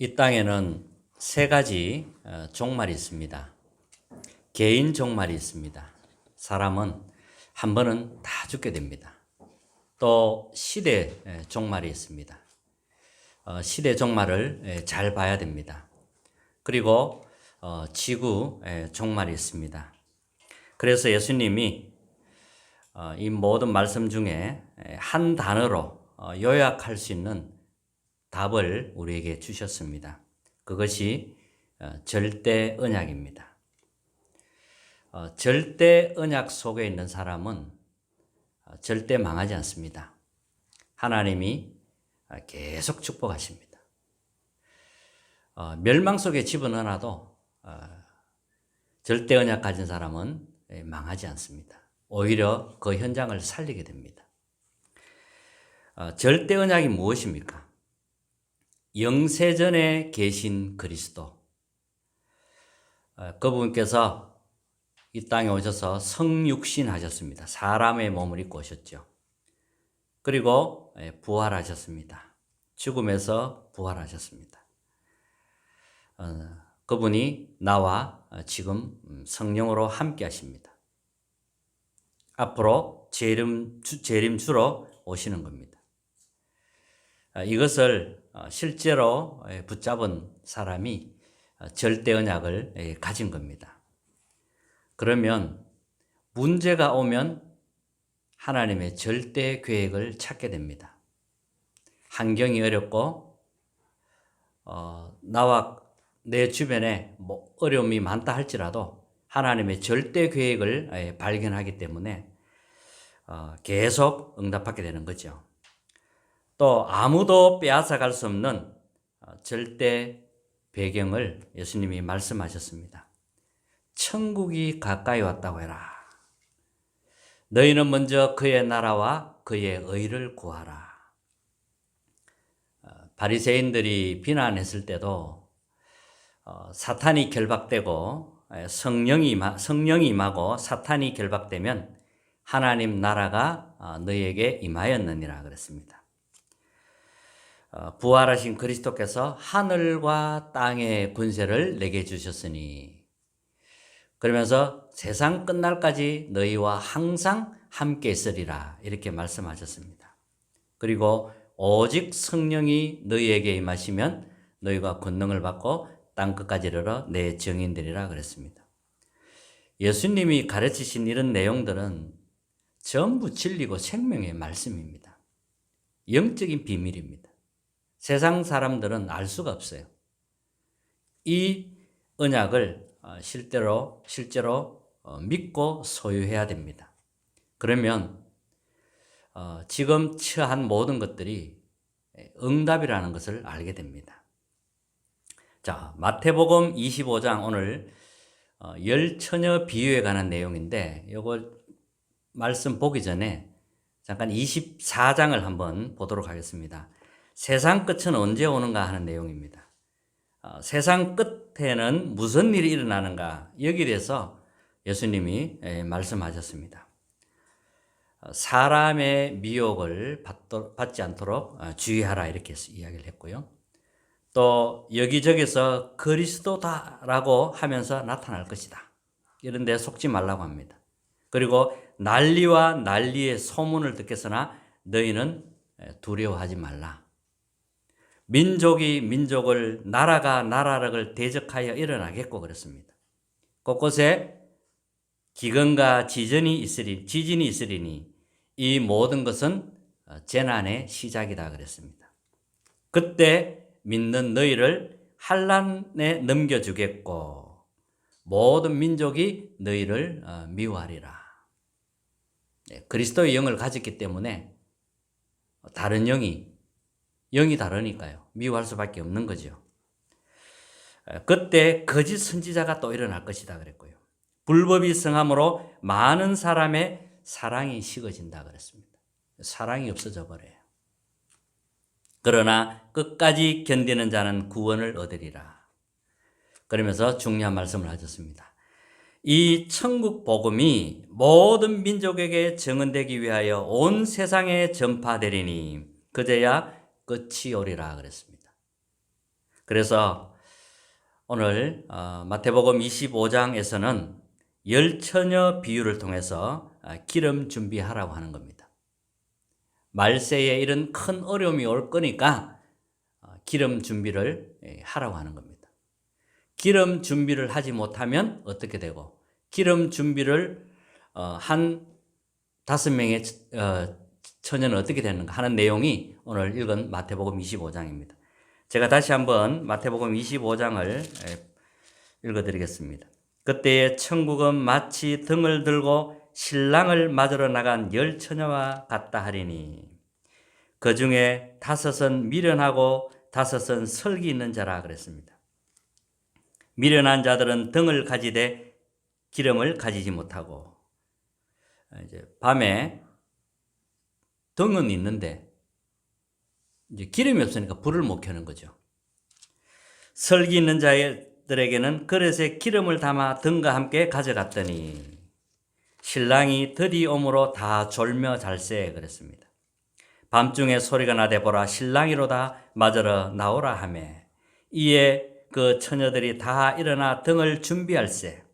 이 땅에는 세 가지 종말이 있습니다. 개인 종말이 있습니다. 사람은 한 번은 다 죽게 됩니다. 또 시대 종말이 있습니다. 시대 종말을 잘 봐야 됩니다. 그리고 지구 종말이 있습니다. 그래서 예수님이 이 모든 말씀 중에 한 단어로 요약할 수 있는 답을 우리에게 주셨습니다. 그것이 절대 언약입니다. 절대 언약 속에 있는 사람은 절대 망하지 않습니다. 하나님이 계속 축복하십니다. 멸망 속에 집어넣어놔도 절대 언약 가진 사람은 망하지 않습니다. 오히려 그 현장을 살리게 됩니다. 절대 언약이 무엇입니까? 영세전에 계신 그리스도, 그분께서 이 땅에 오셔서 성육신 하셨습니다. 사람의 몸을 입고 오셨죠. 그리고 부활하셨습니다. 죽음에서 부활하셨습니다. 그분이 나와 지금 성령으로 함께 하십니다. 앞으로 재림주로 오시는 겁니다. 이것을 실제로 붙잡은 사람이 절대 언약을 가진 겁니다. 그러면 문제가 오면 하나님의 절대 계획을 찾게 됩니다. 환경이 어렵고 나와 내 주변에 어려움이 많다 할지라도 하나님의 절대 계획을 발견하기 때문에 계속 응답하게 되는 거죠. 또 아무도 빼앗아갈 수 없는 절대 배경을 예수님이 말씀하셨습니다. 천국이 가까이 왔다고 해라. 너희는 먼저 그의 나라와 그의 의를 구하라. 바리새인들이 비난했을 때도 사탄이 결박되고 성령이 임하고 사탄이 결박되면 하나님 나라가 너희에게 임하였느니라 그랬습니다. 부활하신 그리스도께서 하늘과 땅의 권세를 내게 주셨으니, 그러면서 세상 끝날까지 너희와 항상 함께 있으리라 이렇게 말씀하셨습니다. 그리고 오직 성령이 너희에게 임하시면 너희가 권능을 받고 땅 끝까지 이르러 내 증인되리라 그랬습니다. 예수님이 가르치신 이런 내용들은 전부 진리고 생명의 말씀입니다. 영적인 비밀입니다. 세상 사람들은 알 수가 없어요. 이 언약을 실제로 믿고 소유해야 됩니다. 그러면 지금 처한 모든 것들이 응답이라는 것을 알게 됩니다. 자, 마태복음 25장 오늘 열 처녀 비유에 관한 내용인데, 이걸 말씀 보기 전에 잠깐 24장을 한번 보도록 하겠습니다. 세상 끝은 언제 오는가 하는 내용입니다. 세상 끝에는 무슨 일이 일어나는가, 여기에 대해서 예수님이 말씀하셨습니다. 사람의 미혹을 받지 않도록 주의하라 이렇게 이야기를 했고요. 또 여기저기서 그리스도다라고 하면서 나타날 것이다, 이런 데 속지 말라고 합니다. 그리고 난리와 난리의 소문을 듣겠으나 너희는 두려워하지 말라. 민족이 민족을, 나라가 나라를 대적하여 일어나겠고 그랬습니다. 곳곳에 기근과 지진이 있으리니 이 모든 것은 재난의 시작이다 그랬습니다. 그때 믿는 너희를 환난에 넘겨주겠고 모든 민족이 너희를 미워하리라. 그리스도의 영을 가졌기 때문에 다른 영이 다르니까요, 미워할 수밖에 없는 거죠. 그때 거짓 선지자가 또 일어날 것이다 그랬고요. 불법이 성함으로 많은 사람의 사랑이 식어진다 그랬습니다. 사랑이 없어져 버려요. 그러나 끝까지 견디는 자는 구원을 얻으리라. 그러면서 중요한 말씀을 하셨습니다. 이 천국 복음이 모든 민족에게 증언되기 위하여 온 세상에 전파되리니 그제야 끝이 오리라 그랬습니다. 그래서 오늘 마태복음 25장에서는 열 처녀 비유를 통해서 기름 준비하라고 하는 겁니다. 말세에 이런 큰 어려움이 올 거니까 기름 준비를 하라고 하는 겁니다. 기름 준비를 하지 못하면 어떻게 되고, 기름 준비를 한 5명의 처녀는 어떻게 되는가 하는 내용이 오늘 읽은 마태복음 25장입니다. 제가 다시 한번 마태복음 25장을 읽어드리겠습니다. 그때의 천국은 마치 등을 들고 신랑을 맞으러 나간 열 처녀와 같다 하리니 그 중에 5은 미련하고 5은 설기 있는 자라 그랬습니다. 미련한 자들은 등을 가지되 기름을 가지지 못하고, 이제 밤에 등은 있는데 이제 기름이 없으니까 불을 못 켜는 거죠. 설기 있는 자들에게는 그릇에 기름을 담아 등과 함께 가져갔더니 신랑이 들이 오므로 다 졸며 잘세 그랬습니다. 밤중에 소리가 나되 보라 신랑이로다 맞으러 나오라 하매 이에 그 처녀들이 다 일어나 등을 준비할세.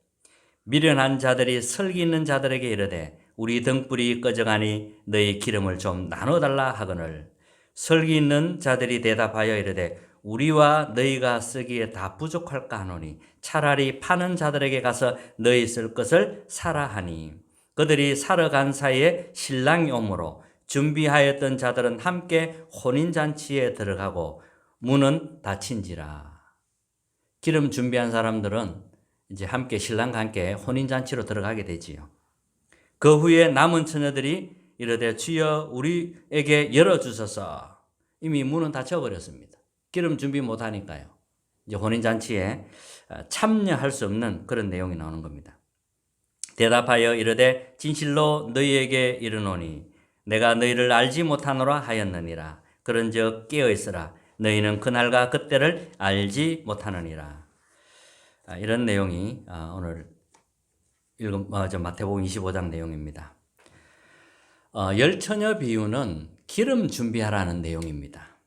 미련한 자들이 설기 있는 자들에게 이르되 우리 등불이 꺼져가니 너희 기름을 좀 나눠달라 하거늘 설기 있는 자들이 대답하여 이르되 우리와 너희가 쓰기에 다 부족할까 하노니 차라리 파는 자들에게 가서 너희 쓸 것을 사라 하니 그들이 사러 간 사이에 신랑이 오므로 준비하였던 자들은 함께 혼인잔치에 들어가고 문은 닫힌지라. 기름 준비한 사람들은 이제 함께 신랑과 함께 혼인잔치로 들어가게 되지요. 그 후에 남은 처녀들이 이르되 주여 우리에게 열어주소서. 이미 문은 닫혀버렸습니다. 기름 준비 못하니까요. 이제 혼인잔치에 참여할 수 없는 그런 내용이 나오는 겁니다. 대답하여 이르되 진실로 너희에게 이르노니 내가 너희를 알지 못하노라 하였느니라. 그런즉 깨어있으라. 너희는 그날과 그때를 알지 못하느니라. 이런 내용이 오늘 읽은 마태복음 25장 내용입니다. 열 처녀 비유는 기름 준비하라는 내용입니다.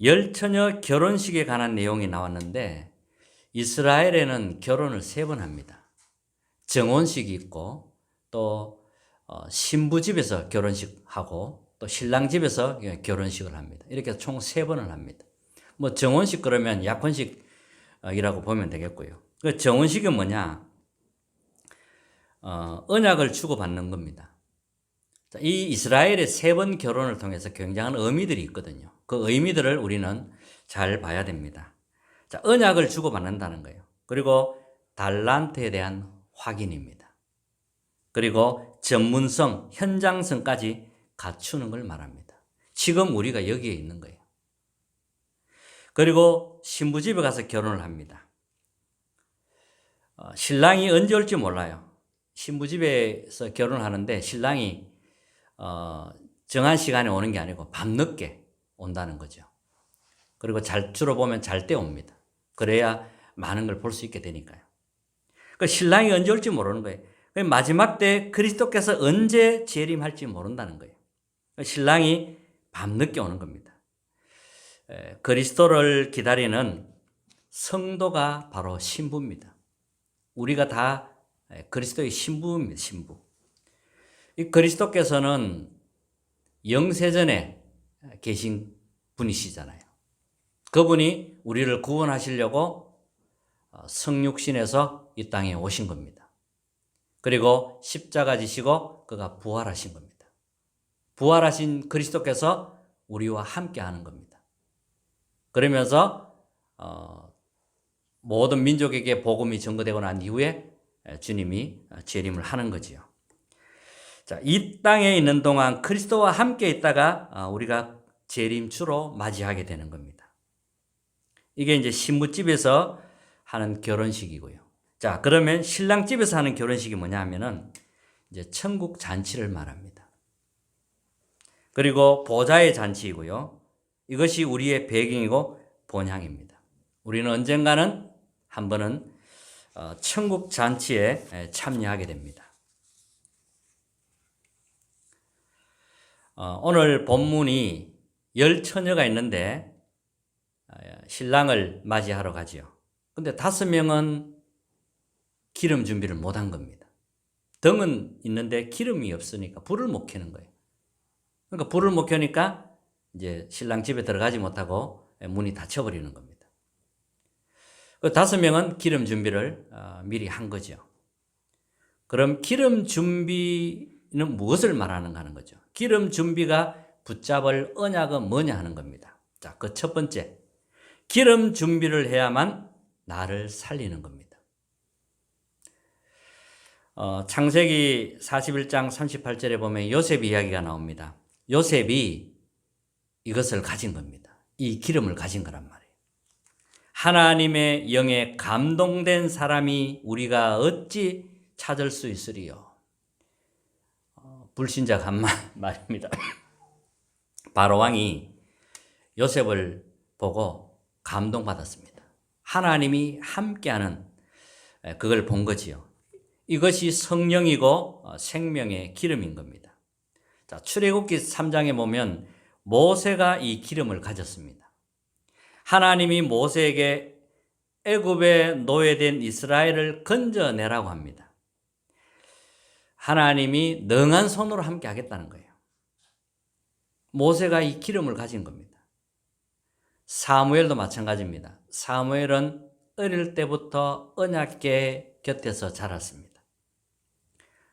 열 처녀 결혼식에 관한 내용이 나왔는데 이스라엘에는 결혼을 3번 합니다. 정혼식이 있고 또 신부 집에서 결혼식하고 또 신랑 집에서 결혼식을 합니다. 이렇게 총 3번을 합니다. 뭐 정혼식 그러면 약혼식이라고 보면 되겠고요. 그 정혼식은 뭐냐? 언약을 주고받는 겁니다. 이 이스라엘의 3번 결혼을 통해서 굉장한 의미들이 있거든요. 그 의미들을 우리는 잘 봐야 됩니다. 자, 언약을 주고받는다는 거예요. 그리고 달란트에 대한 확인입니다. 그리고 전문성, 현장성까지 갖추는 걸 말합니다. 지금 우리가 여기에 있는 거예요. 그리고 신부집에 가서 결혼을 합니다. 신랑이 언제 올지 몰라요. 신부집에서 결혼을 하는데 신랑이 정한 시간에 오는 게 아니고 밤늦게 온다는 거죠. 그리고 주로 보면 잘 때 옵니다. 그래야 많은 걸 볼 수 있게 되니까요. 그 신랑이 언제 올지 모르는 거예요. 마지막 때 그리스도께서 언제 재림할지 모른다는 거예요. 신랑이 밤늦게 오는 겁니다. 그리스도를 기다리는 성도가 바로 신부입니다. 우리가 다 그리스도의 신부입니다. 신부. 이 그리스도께서는 영세전에 계신 분이시잖아요. 그분이 우리를 구원하시려고 성육신에서 이 땅에 오신 겁니다. 그리고 십자가 지시고 그가 부활하신 겁니다. 부활하신 그리스도께서 우리와 함께 하는 겁니다. 그러면서 모든 민족에게 복음이 전거되고 난 이후에 주님이 재림을 하는 거지요. 자, 이 땅에 있는 동안 그리스도와 함께 있다가 우리가 재림주로 맞이하게 되는 겁니다. 이게 이제 신부집에서 하는 결혼식이고요. 자, 그러면 신랑집에서 하는 결혼식이 뭐냐 하면은 이제 천국 잔치를 말합니다. 그리고 보좌의 잔치이고요. 이것이 우리의 배경이고 본향입니다. 우리는 언젠가는 한 번은 천국 잔치에 참여하게 됩니다. 오늘 본문이 열 처녀가 있는데 신랑을 맞이하러 가지요. 근데 5명은 기름 준비를 못한 겁니다. 등은 있는데 기름이 없으니까 불을 못 켜는 거예요. 그러니까 불을 못 켜니까 이제 신랑 집에 들어가지 못하고 문이 닫혀버리는 겁니다. 그 5명은 기름 준비를 미리 한 거죠. 그럼 기름 준비는 무엇을 말하는가 하는 거죠. 기름 준비가 붙잡을 언약은 뭐냐 하는 겁니다. 자, 그 첫 번째, 기름 준비를 해야만 나를 살리는 겁니다. 창세기 41장 38절에 보면 요셉 이야기가 나옵니다. 요셉이 이것을 가진 겁니다. 이 기름을 가진 거란 말이에요. 하나님의 영에 감동된 사람이 우리가 어찌 찾을 수 있으리요. 불신자 한 말입니다. 바로 왕이 요셉을 보고 감동받았습니다. 하나님이 함께하는 그걸 본 거지요. 이것이 성령이고 생명의 기름인 겁니다. 자, 출애굽기 3장에 보면 모세가 이 기름을 가졌습니다. 하나님이 모세에게 애굽에 노예된 이스라엘을 건져내라고 합니다. 하나님이 능한 손으로 함께 하겠다는 거예요. 모세가 이 기름을 가진 겁니다. 사무엘도 마찬가지입니다. 사무엘은 어릴 때부터 언약궤 곁에서 자랐습니다.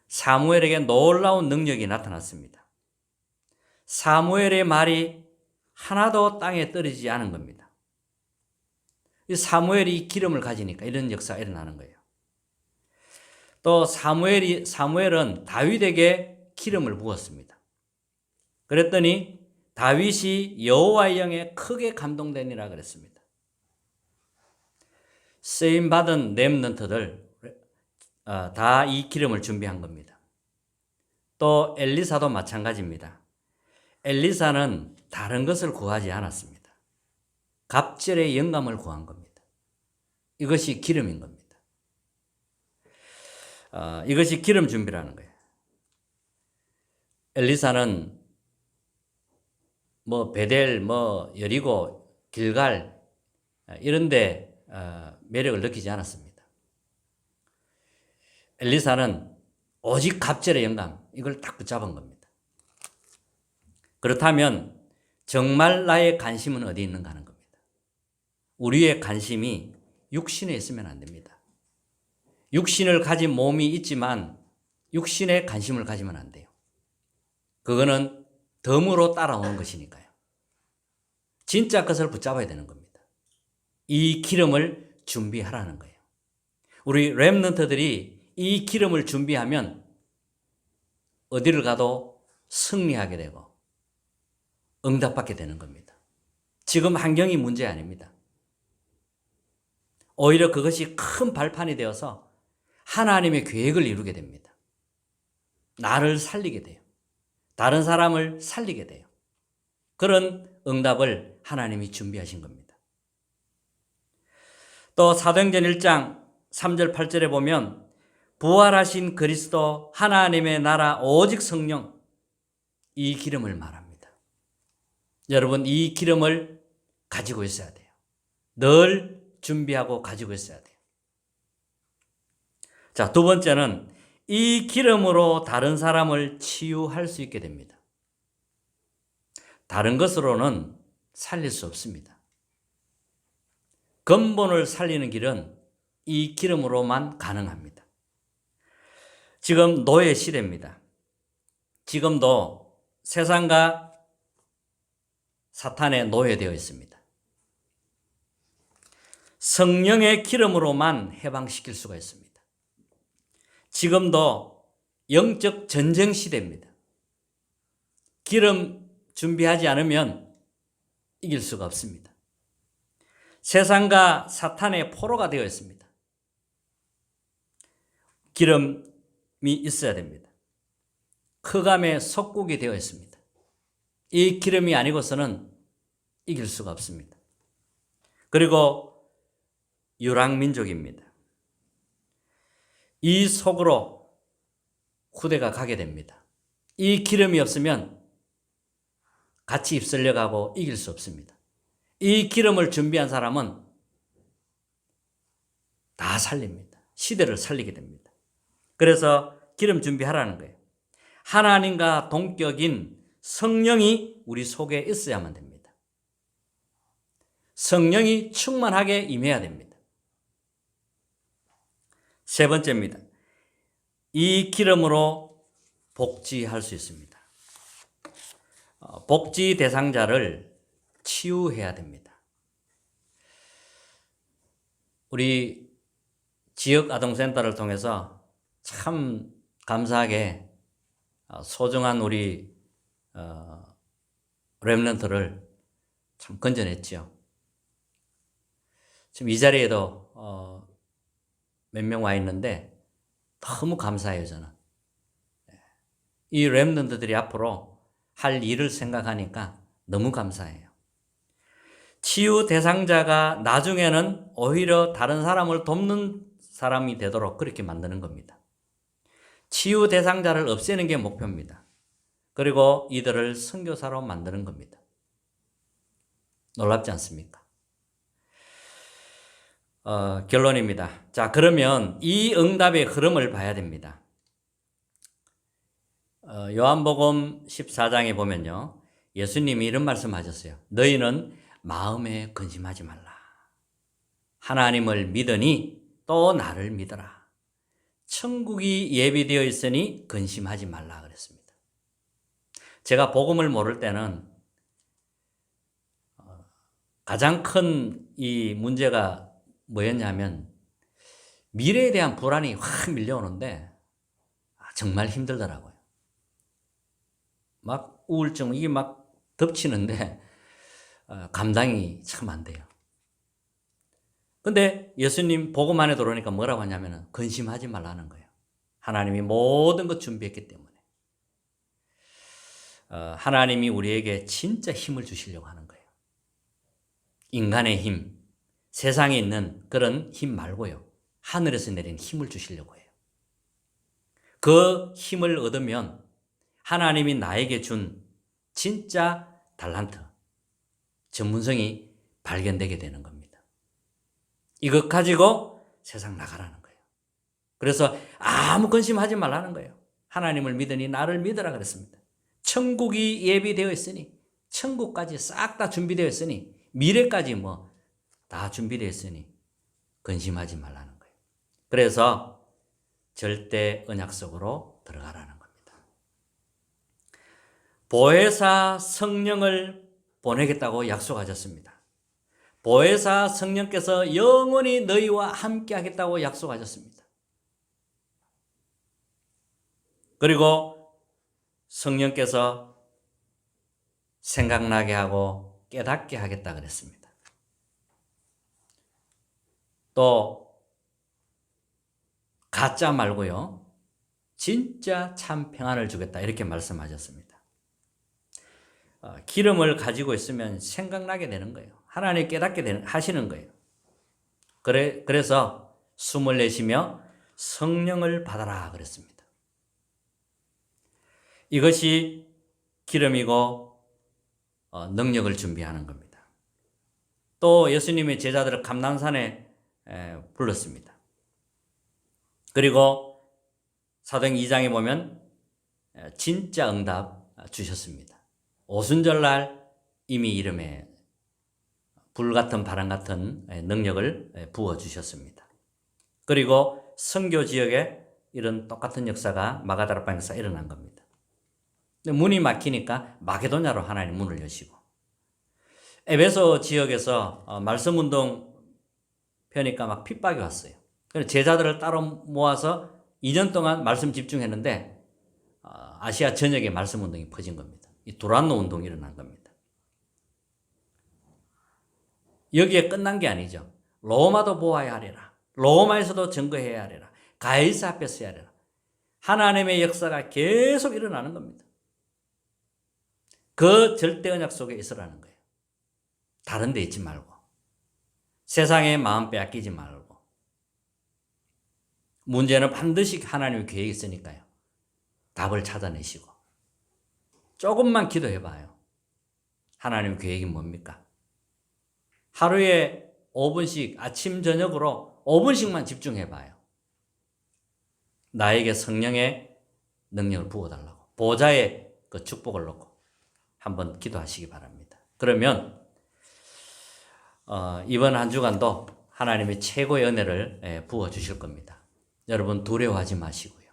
사무엘에게 놀라운 능력이 나타났습니다. 사무엘의 말이 하나도 땅에 떨어지지 않은 겁니다. 이 사무엘이 기름을 가지니까 이런 역사가 일어나는 거예요. 또 사무엘은 다윗에게 기름을 부었습니다. 그랬더니 다윗이 여호와의 영에 크게 감동되니라 그랬습니다. 쓰임 받은 렘넌트들 다 이 기름을 준비한 겁니다. 또 엘리사도 마찬가지입니다. 엘리사는 다른 것을 구하지 않았습니다. 갑절의 영감을 구한 겁니다. 이것이 기름인 겁니다. 이것이 기름 준비라는 거예요. 엘리사는 베델, 여리고, 길갈 이런데 매력을 느끼지 않았습니다. 엘리사는 오직 갑절의 영감, 이걸 딱 붙잡은 겁니다. 그렇다면 정말 나의 관심은 어디 있는가 하는 겁니다. 우리의 관심이 육신에 있으면 안 됩니다. 육신을 가진 몸이 있지만 육신에 관심을 가지면 안 돼요. 그거는 덤으로 따라오는 것이니까요. 진짜 것을 붙잡아야 되는 겁니다. 이 기름을 준비하라는 거예요. 우리 렘넌트들이 이 기름을 준비하면 어디를 가도 승리하게 되고 응답받게 되는 겁니다. 지금 환경이 문제 아닙니다. 오히려 그것이 큰 발판이 되어서 하나님의 계획을 이루게 됩니다. 나를 살리게 돼요. 다른 사람을 살리게 돼요. 그런 응답을 하나님이 준비하신 겁니다. 또 사도행전 1장 3절 8절에 보면 부활하신 그리스도 하나님의 나라 오직 성령, 이 기름을 말합니다. 여러분, 이 기름을 가지고 있어야 돼요. 늘 준비하고 가지고 있어야 돼요. 자, 두 번째는 이 기름으로 다른 사람을 치유할 수 있게 됩니다. 다른 것으로는 살릴 수 없습니다. 근본을 살리는 길은 이 기름으로만 가능합니다. 지금 노예 시대입니다. 지금도 세상과 사탄에 노예되어 있습니다. 성령의 기름으로만 해방시킬 수가 있습니다. 지금도 영적 전쟁 시대입니다. 기름 준비하지 않으면 이길 수가 없습니다. 세상과 사탄의 포로가 되어 있습니다. 기름이 있어야 됩니다. 흑암의 속국이 되어 있습니다. 이 기름이 아니고서는 이길 수가 없습니다. 그리고 유랑민족입니다. 이 속으로 후대가 가게 됩니다. 이 기름이 없으면 같이 휩쓸려가고 이길 수 없습니다. 이 기름을 준비한 사람은 다 살립니다. 시대를 살리게 됩니다. 그래서 기름 준비하라는 거예요. 하나님과 동격인 성령이 우리 속에 있어야만 됩니다. 성령이 충만하게 임해야 됩니다. 세 번째입니다. 이 기름으로 복지할 수 있습니다. 복지 대상자를 치유해야 됩니다. 우리 지역 아동센터를 통해서 참 감사하게 소중한 우리 렘넌트를 참 건져냈죠. 지금 이 자리에도 몇 명 와 있는데 너무 감사해요, 저는. 이 렘넌트들이 앞으로 할 일을 생각하니까 너무 감사해요. 치유 대상자가 나중에는 오히려 다른 사람을 돕는 사람이 되도록 그렇게 만드는 겁니다. 치유 대상자를 없애는 게 목표입니다. 그리고 이들을 선교사로 만드는 겁니다. 놀랍지 않습니까? 결론입니다. 자, 그러면 이 응답의 흐름을 봐야 됩니다. 요한복음 14장에 보면요, 예수님이 이런 말씀하셨어요. 너희는 마음에 근심하지 말라. 하나님을 믿으니 또 나를 믿어라. 천국이 예비되어 있으니 근심하지 말라 그랬습니다. 제가 복음을 모를 때는 가장 큰 이 문제가 뭐였냐면 미래에 대한 불안이 확 밀려오는데 정말 힘들더라고요. 막 우울증 이게 막 덮치는데 감당이 참 안 돼요. 근데 예수님 복음 안에 들어오니까 뭐라고 하냐면 근심하지 말라는 거예요. 하나님이 모든 것 준비했기 때문에. 하나님이 우리에게 진짜 힘을 주시려고 하는 거예요. 인간의 힘, 세상에 있는 그런 힘 말고요. 하늘에서 내린 힘을 주시려고 해요. 그 힘을 얻으면 하나님이 나에게 준 진짜 달란트, 전문성이 발견되게 되는 겁니다. 이것 가지고 세상 나가라는 거예요. 그래서 아무 근심하지 말라는 거예요. 하나님을 믿으니 나를 믿으라 그랬습니다. 천국이 예비되어 있으니, 천국까지 싹 다 준비되어 있으니, 미래까지 뭐 다 준비되어 있으니 근심하지 말라는 거예요. 그래서 절대 언약 속으로 들어가라는 겁니다. 보혜사 성령을 보내겠다고 약속하셨습니다. 보혜사 성령께서 영원히 너희와 함께 하겠다고 약속하셨습니다. 그리고 성령께서 생각나게 하고 깨닫게 하겠다 그랬습니다. 또 가짜 말고요, 진짜 참 평안을 주겠다 이렇게 말씀하셨습니다. 기름을 가지고 있으면 생각나게 되는 거예요. 하나님 깨닫게 하시는 거예요. 그래서 숨을 내쉬며 성령을 받아라 그랬습니다. 이것이 기름이고 능력을 준비하는 겁니다. 또 예수님의 제자들을 감난산에 불렀습니다. 그리고 사도행 2장에 보면 진짜 응답 주셨습니다. 오순절날 이미 이름에 불같은 바람 같은 능력을 부어주셨습니다. 그리고 선교 지역에 이런 똑같은 역사가 마가다락방 역사 일어난 겁니다. 문이 막히니까 마게도냐로 하나님 문을 여시고, 에베소 지역에서 말씀운동 펴니까 막 핍박이 왔어요. 그래서 제자들을 따로 모아서 2년 동안 말씀 집중했는데 아시아 전역에 말씀 운동이 퍼진 겁니다. 이 두란노 운동이 일어난 겁니다. 여기에 끝난 게 아니죠. 로마도 보아야 하리라. 로마에서도 증거해야 하리라. 가이사 앞에서 해야 하리라. 하나님의 역사가 계속 일어나는 겁니다. 그 절대 언약 속에 있으라는 거예요. 다른 데 있지 말고. 세상에 마음 빼앗기지 말고. 문제는 반드시 하나님의 계획이 있으니까요. 답을 찾아내시고. 조금만 기도해봐요. 하나님의 계획이 뭡니까? 하루에 5분씩 아침 저녁으로 5분씩만 집중해 봐요. 나에게 성령의 능력을 부어달라고, 보좌의 그 축복을 놓고 한번 기도하시기 바랍니다. 그러면 이번 한 주간도 하나님의 최고의 은혜를 부어주실 겁니다. 여러분 두려워하지 마시고요.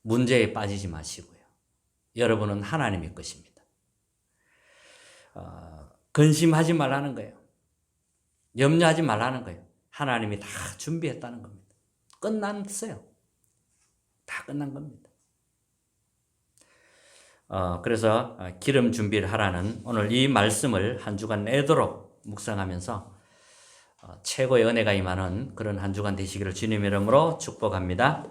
문제에 빠지지 마시고요. 여러분은 하나님의 것입니다. 근심하지 말라는 거예요. 염려하지 말라는 거예요. 하나님이 다 준비했다는 겁니다. 끝났어요. 다 끝난 겁니다. 그래서 기름 준비를 하라는 오늘 이 말씀을 한 주간 내도록 묵상하면서 최고의 은혜가 임하는 그런 한 주간 되시기를 주님의 이름으로 축복합니다.